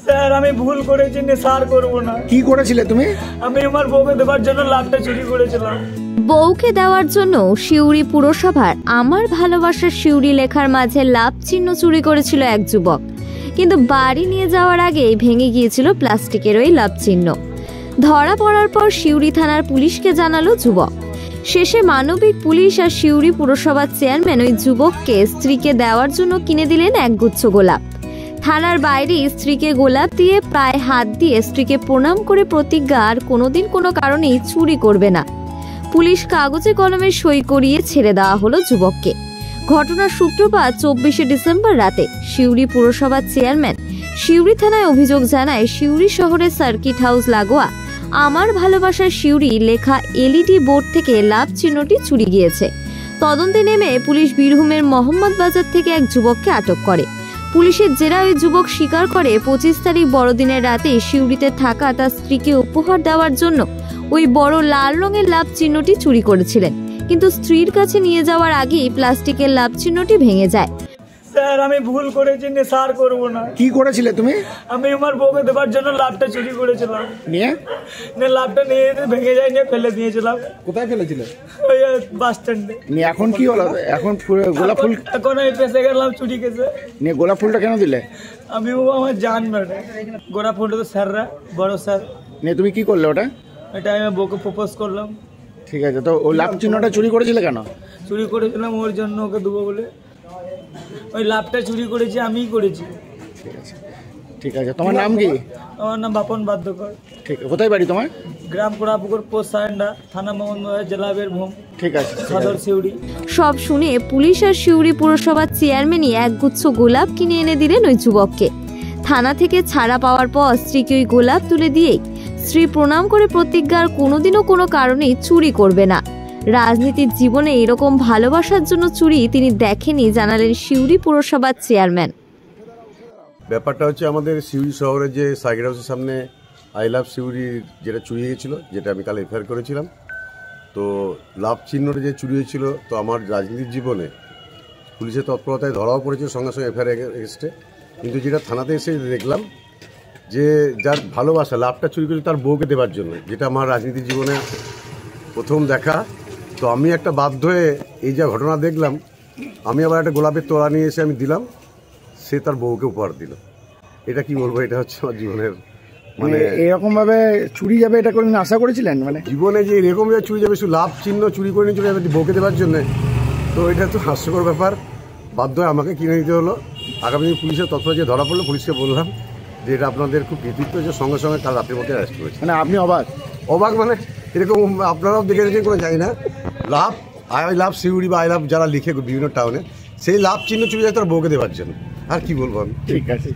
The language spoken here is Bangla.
স্যার আমি ভুল করেছি, নেশার করব না। কি করেছিলে তুমি? আমি আমার বউকে দেওয়ার জন্য লাভটা চুরি করেছিলাম। বউকে দেওয়ার জন্য সিউড়ি পুরসভার আমার ভালোবাসার সিউড়ি লেখার মাঝে লাভ চিহ্ন চুরি করেছিল এক যুবক, কিন্তু বাড়ি নিয়ে যাওয়ার আগেই ভেঙে গিয়েছিল প্লাস্টিকের ওই লাভ চিহ্ন। ধরা পড়ার পর সিউড়ি থানার পুলিশকে জানালো যুবক। শেষে মানবিক পুলিশ আর সিউড়ি পুরসভার চেয়ারম্যান ওই যুবককে স্ত্রীকে দেওয়ার জন্য কিনে দিলেন একগুচ্ছ গোলাপ। থানার বাইরে স্ত্রীকে গোলাপ দিয়ে প্রায় হাত দিয়ে স্ত্রীকে প্রণাম করে প্রতিজ্ঞা আর কোনোদিন কোনো কারণেই চুরি করবে না। পুলিশ কাগজে কলমে সই করিয়ে ছেড়ে দেওয়া হলো যুবককে। ঘটনার সূত্রপাত 24শে ডিসেম্বর রাতে। সিউড়ি পুরসভার চেয়ারম্যান সিউড়ি থানায় অভিযোগ জানায় সিউড়ি শহরের সার্কিট হাউস লাগোয়া আমার ভালোবাসার সিউড়ি লেখা এলইডি বোর্ড থেকে লাভ চিহ্নটি চুরি গিয়েছে। তদন্তে নেমে পুলিশ বীরভূমের মোহাম্মদ বাজার থেকে এক যুবককে আটক করে। পুলিশের জেরা ওই যুবক স্বীকার করে 25 তারিখ বড়দিনের রাতে সিউড়িতে থাকা তার স্ত্রীকে উপহার দেওয়ার জন্য ওই বড় লাল রঙের লাভ চিহ্নটি চুরি করেছিলেন, কিন্তু স্ত্রীর কাছে নিয়ে যাওয়ার আগেই প্লাস্টিকের লাভ চিহ্নটি ভেঙে যায়। স্যার আমি ভুল করেছি, নেশার করব না। কি করেছিলে তুমি? আমি আমার বউকে দেওয়ার জন্য লাভটা চুরি করেছিলাম। নিয়ে লাভটা নিয়ে ভেঙে যায়, নিয়ে ফেলে দিয়েছিলাম। কোথায় ফেলেছিলে? ওই বাস স্ট্যান্ডে। নিয়ে এখন কি হলো? এখন গোলাপ ফুল এখন আমি পেশে গেলাম চুরি কেসে। নিয়ে গোলাপ ফুলটা কেন দিলে? আমি আমার জান মেরে গোলাপ ফুলটা তো স্যাররা বড় স্যার। নিয়ে তুমি কি করলে ওটা? এটা আমি বউকে প্রপোজ করলাম। ঠিক আছে, তো ওই লাভ চিহ্নটা চুরি করেছিলে কেন? চুরি করেছিলাম ওর জন্য, ওকে দেবো বলে। ওই লাভটা চুরি করেছি, আমিই করেছি। ঠিক আছে, ঠিক আছে। তোমার নাম কি? আমার নাম বাপন বাদ্যকর। ঠিক আছে। কোথায় বাড়ি তোমার? গ্রাম পোড়াপুকুর, পোস্ট সারেন্ডা, থানা মোহনবাজার, জেলা বীরভূম। ঠিক আছে। সদর সিউড়ি। সব শুনে পুলিশ আর সিউড়ি পুরসভার চেয়ারম্যানই একগুচ্ছ গোলাপ কিনে এনে দিলেন ওই যুবককে। থানা থেকে ছাড়া পাওয়ার পর স্ত্রীকে ওই গোলাপ তুলে দিয়েই স্ত্রী প্রণাম করে প্রতিজ্ঞা আর কোনোদিনও কোনো কারণেই চুরি করবে না। রাজনীতির জীবনে এরকম ভালোবাসার জন্য চুরি তিনি দেখেনি, জানালেন সিউড়ি পুরসভার চেয়ারম্যান। ব্যাপারটা হচ্ছে আমাদের সিউড়ি শহরে যে সার্কিট হাউসের সামনে আই লাভ সিউড়ি যেটা চুরি হয়েছিল, যেটা আমি কাল এফআইআর করেছিলাম। তো লাভ চিহ্নটা যে চুরি হয়েছিল, তো আমার রাজনীতির জীবনে পুলিশের তৎপরতায় ধরাও পড়েছে সঙ্গে সঙ্গে এফআইআর এগেস্টে। কিন্তু যেটা থানাতে এসে দেখলাম যে যার ভালোবাসা লাভটা চুরি করেছে তার বউকে দেওয়ার জন্য, যেটা আমার রাজনীতির জীবনে প্রথম দেখা। তো আমি একটা বাধ্য হয়ে এই যা ঘটনা দেখলাম, আমি আবার একটা গোলাপের তোড়া নিয়ে এসে আমি দিলাম, সে তার বউকে উপহার দিল। এটা কি বলবো, এটা হচ্ছে আমার জীবনের মানে এরকম ভাবে চুরি যাবে এটা কোনদিন আশা করেছিলেন? মানে জীবনে যে এরকম ভাবে চুরি যাবে, শুধু লাভ চিহ্ন চুরি করে নিয়ে চলে যাবে বউকে দেওয়ার জন্য, তো এটা তো হাস্যকর ব্যাপার। বাধ্য হয়ে আমাকে কিনে নিতে হলো। আগামী দিন পুলিশের তৎপর যে ধরা পড়লো, পুলিশকে বললাম যে এটা আপনাদের খুব কৃতিত্ব যে সঙ্গে সঙ্গে কাল রাতের মধ্যে অ্যারেস্ট করেছে। মানে আপনি অবাক মানে এরকম আপনারাও দেখে রেখে কোনো জানি না। লাভ আই লাভ সিউড়ি বা আই লাভ যারা লিখে বিভিন্ন টাউনে, সেই লাভ চিহ্ন চুরি যায় তার বউকে দেওয়ার জন্য। আর কি বলবো আমি। ঠিক আছে।